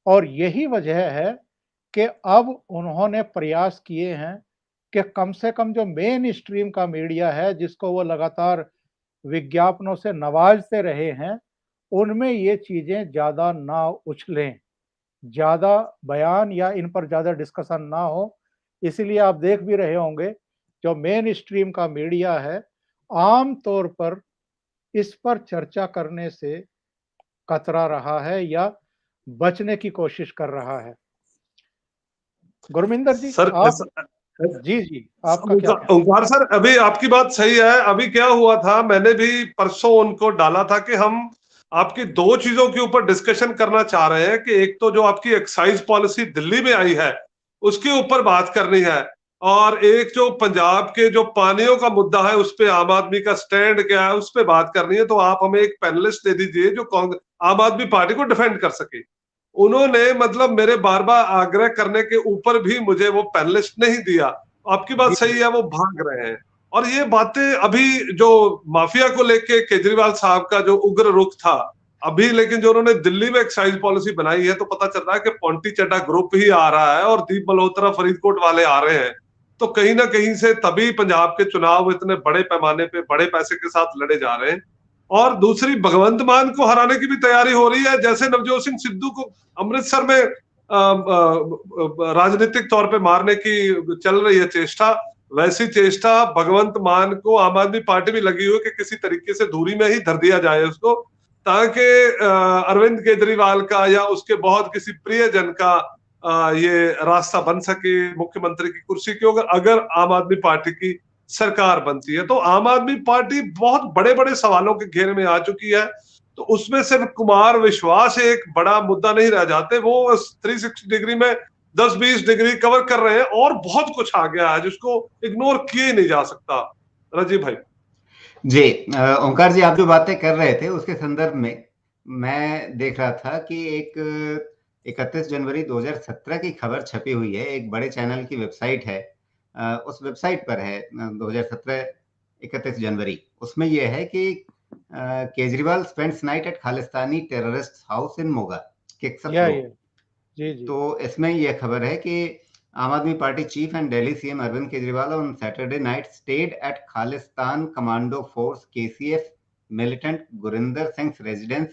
और यही वजह है कि अब उन्होंने प्रयास किए हैं कि कम से कम जो मेन स्ट्रीम का मीडिया है, जिसको वो लगातार विज्ञापनों से नवाजते रहे हैं, उनमें ये चीजें ज्यादा ना उछलें, ज्यादा बयान या इन पर ज्यादा डिस्कशन ना हो। इसीलिए आप देख भी रहे होंगे जो मेन स्ट्रीम का मीडिया है, आम तौर पर इस पर चर्चा करने से कतरा रहा है या बचने की कोशिश कर रहा है। गुरमिंदर जी, सर आप जी आपका क्या कहना? ओंकार सर, अभी आपकी बात सही है। अभी क्या हुआ था, मैंने भी परसों उनको डाला था कि हम आपकी दो चीजों के ऊपर डिस्कशन करना चाह रहे हैं कि एक तो जो आपकी एक्साइज पॉलिसी दिल्ली में आई है उसके ऊपर बात करनी है, और एक जो पंजाब के जो पानियों का मुद्दा है उस पर आम आदमी का स्टैंड क्या है उस पर बात करनी है। तो आप हमें एक पैनलिस्ट दे दीजिए जो आम आदमी पार्टी को डिफेंड कर सके। उन्होंने मतलब मेरे बार बार आग्रह करने के ऊपर भी मुझे वो पैनलिस्ट नहीं दिया। आपकी बात सही है, वो भाग रहे हैं। और ये बातें अभी जो माफिया को लेके केजरीवाल साहब का जो उग्र रुख था अभी, लेकिन जो उन्होंने दिल्ली में एक्साइज पॉलिसी बनाई है तो पता चल रहा है कि पोंटी चड्डा ग्रुप ही आ रहा है और दीप मल्होत्रा फरीदकोट वाले आ रहे हैं। तो कहीं ना कहीं से तभी पंजाब के चुनाव इतने बड़े पैमाने पे बड़े पैसे के साथ लड़े जा रहे हैं। और दूसरी, भगवंत मान को हराने की भी तैयारी हो रही है। जैसे नवजोत सिंह सिद्धू को अमृतसर में राजनीतिक तौर पे मारने की चल रही है चेष्टा, वैसी चेष्टा भगवंत मान को आम आदमी पार्टी भी लगी हुई कि किसी तरीके से दूरी में ही धर दिया जाए उसको, ताकि अरविंद केजरीवाल का या उसके बहुत किसी प्रियजन का ये रास्ता बन सके मुख्यमंत्री की कुर्सी की। अगर आम आदमी पार्टी की सरकार बनती है तो आम आदमी पार्टी बहुत बड़े बड़े सवालों के घेरे में आ चुकी है। तो उसमें सिर्फ कुमार विश्वास एक बड़ा मुद्दा नहीं रह जाते, वो 360 डिग्री में 10-20 डिग्री कवर कर रहे हैं और बहुत कुछ आ गया है जिसको इग्नोर किए ही नहीं जा सकता। राजीव भाई जी, ओंकार जी, आप जो बातें कर रहे थे उसके संदर्भ में मैं देख रहा था कि 31 जनवरी 2017 की खबर छपी हुई है, एक बड़े चैनल की वेबसाइट है, उस वेबसाइट पर है 2017 31 जनवरी। उसमें यह है कि Kejriwal spends night at Khalistani terrorist house in Moga, kicks up road. जी जी। तो इसमें यह खबर है कि Aam Aadmi Party chief and Delhi CM Arvind Kejriwal on Saturday night stayed at Khalistan commando force KCF militant Gurinder Singh's residence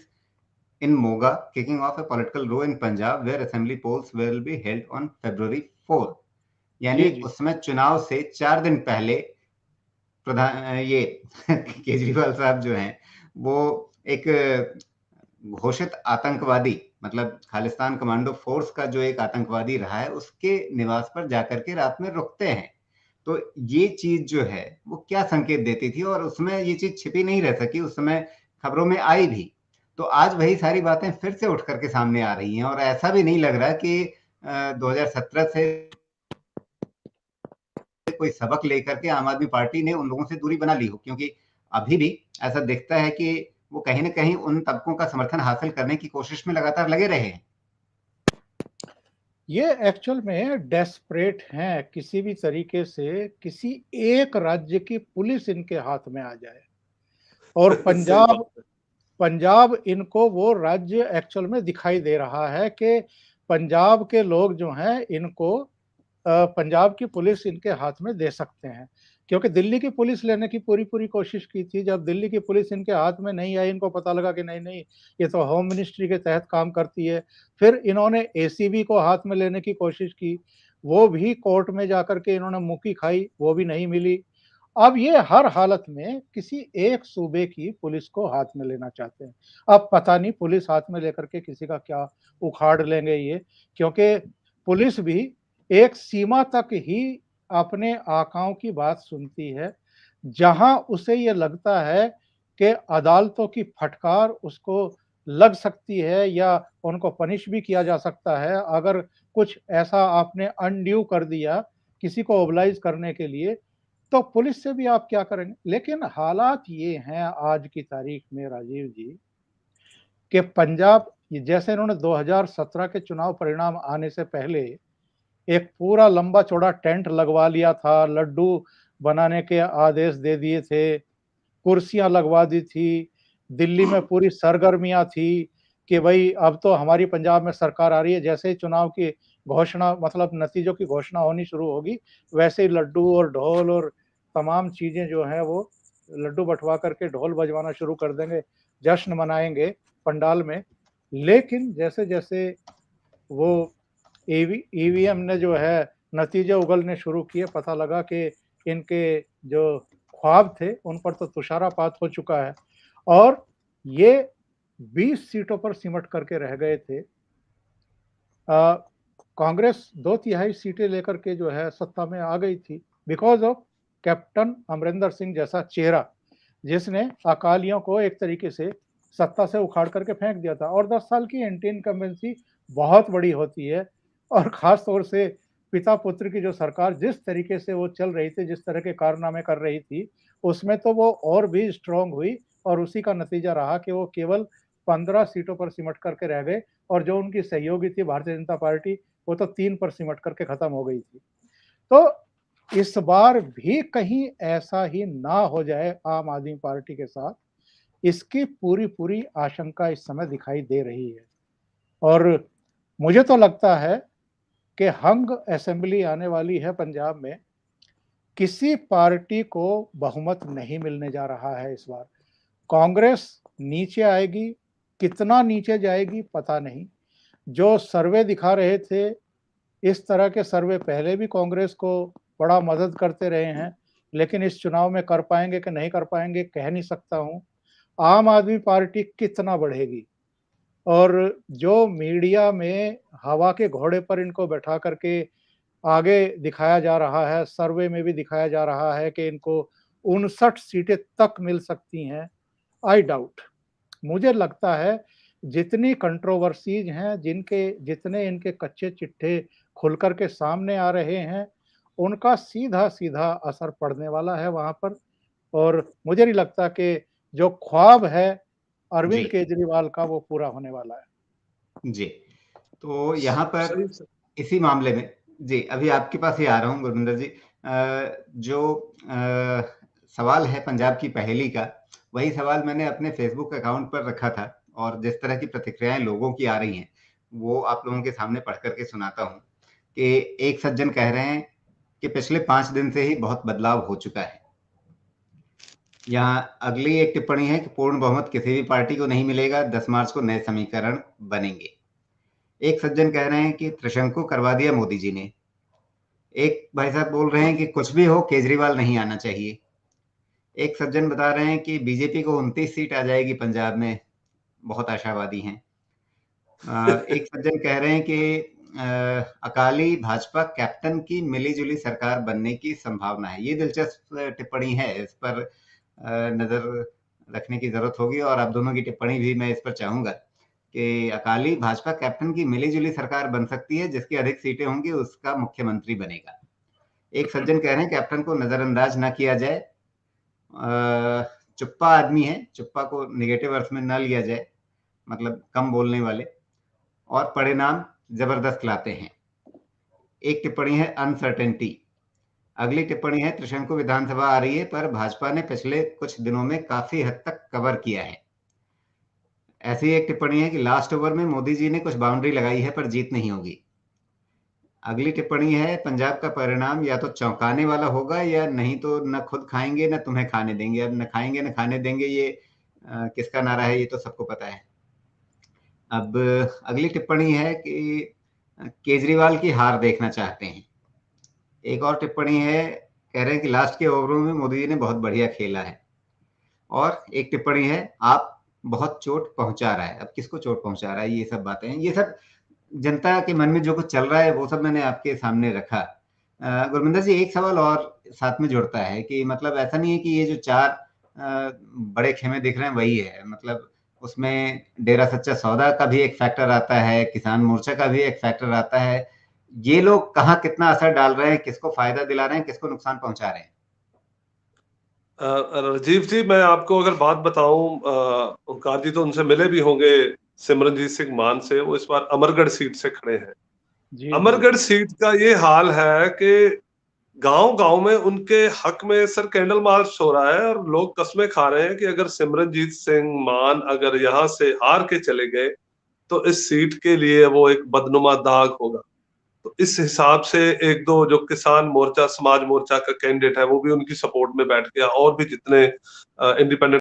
in Moga, kicking off a political row in Punjab where assembly polls will be held on February 4। यानी उस समय चुनाव से 4 दिन पहले प्रधान ये केजरीवाल साहब जो हैं वो एक घोषित आतंकवादी, मतलब खालिस्तान कमांडो फोर्स का जो एक आतंकवादी रहा है, उसके निवास पर जाकर के रात में रुकते हैं। तो ये चीज जो है वो क्या संकेत देती थी, और उसमें ये चीज छिपी नहीं रह सकी, उस समय खबरों में आई भी। तो आज वही सारी बातें फिर से उठ करके सामने आ रही हैं, और ऐसा भी नहीं लग रहा कि 2017 से कोई सबक लेकर के आम आदमी पार्टी ने उन लोगों से दूरी बना ली हो, क्योंकि अभी भी ऐसा दिखता है कि वो कहीं ना कहीं उन तबकों का समर्थन हासिल करने की कोशिश में लगातार लगे रहे हैं। ये एक्चुअल में डेस्परेट हैं, किसी भी तरीके से किसी एक राज्य की पुलिस इनके हाथ में आ जाए, और पंजाब इनको वो राज्य एक्चुअल में दिखाई दे रहा है कि पंजाब के लोग जो हैं इनको पंजाब की पुलिस इनके हाथ में दे सकते हैं, क्योंकि दिल्ली की पुलिस लेने की पूरी कोशिश की थी। जब दिल्ली की पुलिस इनके हाथ में नहीं आई, इनको पता लगा कि नहीं ये तो होम मिनिस्ट्री के तहत काम करती है, फिर इन्होंने एसीबी को हाथ में लेने की कोशिश की, वो भी कोर्ट में जाकर के इन्होंने मुक्की खाई, वो भी नहीं मिली। अब ये हर हालत में किसी एक सूबे की पुलिस को हाथ में लेना चाहते हैं। अब पता नहीं पुलिस हाथ में लेकर के किसी का क्या उखाड़ लेंगे ये, क्योंकि पुलिस भी एक सीमा तक ही अपने आकाओं की बात सुनती है। जहां उसे ये लगता है कि अदालतों की फटकार उसको लग सकती है या उनको पनिश भी किया जा सकता है अगर कुछ ऐसा आपने अनड्यू कर दिया किसी को ओबलाइज करने के लिए, तो पुलिस से भी आप क्या करेंगे। लेकिन हालात ये हैं आज की तारीख में राजीव जी कि पंजाब, जैसे इन्होंने 2017 के चुनाव परिणाम आने से पहले एक पूरा लंबा चौड़ा टेंट लगवा लिया था, लड्डू बनाने के आदेश दे दिए थे, कुर्सियां लगवा दी थी, दिल्ली में पूरी सरगर्मियां थी कि भाई अब तो हमारी पंजाब में सरकार आ रही है। जैसे ही चुनाव की घोषणा, मतलब नतीजों की घोषणा होनी शुरू होगी, वैसे ही लड्डू और ढोल और तमाम चीजें जो है वो लड्डू बंटवा करके ढोल बजवाना शुरू कर देंगे, जश्न मनाएंगे पंडाल में। लेकिन जैसे जैसे वो ईवीएम ने जो है नतीजे उगलने शुरू किए, पता लगा कि इनके जो ख्वाब थे उन पर तो तुषारापात हो चुका है, और ये 20 सीटों पर सिमट करके रह गए थे। कांग्रेस 2/3 सीटें लेकर के जो है सत्ता में आ गई थी, because of captain Amarinder Singh जैसा चेहरा, जिसने अकालियों को एक तरीके से सत्ता से उखाड़ करके फेंक दिया था। और 10 साल की एंटी इनकम्बेंसी बहुत बड़ी होती है, और खास तौर से पिता पुत्र की जो सरकार जिस तरीके से वो चल रही थी, जिस तरह के कारनामे कर रही थी, उसमें तो वो और भी स्ट्रांग हुई, और उसी का नतीजा रहा कि वो केवल 15 सीटों पर सिमट करके रह गए, और जो उनकी सहयोगी थी भारतीय जनता पार्टी, वो तो 3 पर सिमट करके खत्म हो गई थी। तो इस बार भी कहीं ऐसा ही ना हो जाए आम आदमी पार्टी के साथ, इसकी पूरी आशंका इस समय दिखाई दे रही है। और मुझे तो लगता है कि हंग असेंबली आने वाली है पंजाब में, किसी पार्टी को बहुमत नहीं मिलने जा रहा है इस बार। कांग्रेस नीचे आएगी, कितना नीचे जाएगी पता नहीं। जो सर्वे दिखा रहे थे, इस तरह के सर्वे पहले भी कांग्रेस को बड़ा मदद करते रहे हैं, लेकिन इस चुनाव में कर पाएंगे कि नहीं कर पाएंगे कह नहीं सकता हूं। आम आदमी पार्टी कितना बढ़ेगी, और जो मीडिया में हवा के घोड़े पर इनको बैठा करके आगे दिखाया जा रहा है, सर्वे में भी दिखाया जा रहा है कि इनको 59 सीटें तक मिल सकती हैं, आई डाउट। मुझे लगता है जितनी कंट्रोवर्सीज हैं, जितने इनके कच्चे चिट्ठे खुल कर के सामने आ रहे हैं, उनका सीधा सीधा असर पड़ने वाला है वहां पर। और मुझे नहीं लगता कि जो ख्वाब है अरविंद केजरीवाल का वो पूरा होने वाला है। जी, तो यहाँ पर इसी मामले में जी, अभी आपके पास ही आ रहा हूँ गुरविंदर जी। जो सवाल है पंजाब की पहेली का, वही सवाल मैंने अपने फेसबुक अकाउंट पर रखा था, और जिस तरह की प्रतिक्रियाएं लोगों की आ रही हैं वो आप लोगों के सामने पढ़ करके सुनाता हूँ। कि एक सज्जन कह रहे हैं कि पिछले 5 दिन से ही बहुत बदलाव हो चुका है। यहाँ अगली एक टिप्पणी है कि पूर्ण बहुमत किसी भी पार्टी को नहीं मिलेगा, 10 मार्च को नए समीकरण बनेंगे। एक सज्जन कह रहे हैं कि त्रिशंकु करवा दिया मोदी जी ने। एक भाई साहब बोल रहे हैं कि कुछ भी हो केजरीवाल नहीं आना चाहिए। एक सज्जन बता रहे हैं कि बीजेपी को 29 सीट आ जाएगी पंजाब में, बहुत आशावादी हैं। एक सज्जन कह रहे हैं कि अकाली भाजपा कैप्टन की मिली-जुली सरकार बनने की संभावना है। ये दिलचस्प टिप्पणी है, इस पर नजर रखने की जरूरत होगी, और आप दोनों की टिप्पणी भी मैं इस पर चाहूंगा कि अकाली भाजपा कैप्टन की मिली-जुली सरकार बन सकती है, जिसकी अधिक सीटें होंगी उसका मुख्यमंत्री बनेगा। एक सज्जन कह रहे हैं कैप्टन को नजरअंदाज ना किया जाए, चुप्पा आदमी है, चुप्पा को नेगेटिव अर्थ में ना लिया जाए, मतलब कम बोलने वाले, और परिणाम जबरदस्त लाते हैं। एक टिप्पणी है अनसर्टेनिटी। अगली टिप्पणी है त्रिशंकु विधानसभा आ रही है, पर भाजपा ने पिछले कुछ दिनों में काफी हद तक कवर किया है। ऐसी एक टिप्पणी है कि लास्ट ओवर में मोदी जी ने कुछ बाउंड्री लगाई है, पर जीत नहीं होगी। अगली टिप्पणी है पंजाब का परिणाम या तो चौंकाने वाला होगा, या नहीं तो न खुद खाएंगे न तुम्हें खाने देंगे। अब न खाएंगे न खाने देंगे, ये किसका नारा है, ये तो सबको पता है। अब अगली टिप्पणी है कि केजरीवाल की हार देखना चाहते हैं। एक और टिप्पणी है, कह रहे हैं कि लास्ट के ओवरों में मोदी जी ने बहुत बढ़िया खेला है। और एक टिप्पणी है आप बहुत चोट पहुंचा रहा है। अब किसको चोट पहुंचा रहा है, ये सब बातें हैं, ये सब जनता के मन में जो कुछ चल रहा है वो सब मैंने आपके सामने रखा। गुरविंदर जी, एक सवाल और साथ में जुड़ता है कि मतलब ऐसा नहीं है कि ये जो 4 बड़े खेमे दिख रहे हैं वही है, मतलब उसमें डेरा सच्चा सौदा का भी एक फैक्टर आता है, किसान मोर्चा का भी एक फैक्टर आता है। ये लोग कहाँ कितना असर डाल रहे हैं, किसको फायदा दिला रहे हैं, किसको नुकसान पहुंचा रहे हैं? राजीव जी, मैं आपको अगर बात बताऊं, ओंकार जी तो उनसे मिले भी होंगे, सिमरनजीत सिंह मान से। वो इस बार अमरगढ़ सीट से खड़े हैं। जी, अमरगढ़ सीट का ये हाल है कि गांव-गांव में उनके हक में सर कैंडल मार्च हो रहा है, और लोग कस्में खा रहे हैं कि अगर सिमरनजीत सिंह मान अगर यहाँ से हार के चले गए तो इस सीट के लिए वो एक बदनुमा दाग होगा। तो इस हिसाब से एक दो जो किसान मोर्चा, समाज मोर्चा का कैंडिडेट है, वो भी उनकी सपोर्ट में बैठ गया, और भी जितने इंडिपेंडेंट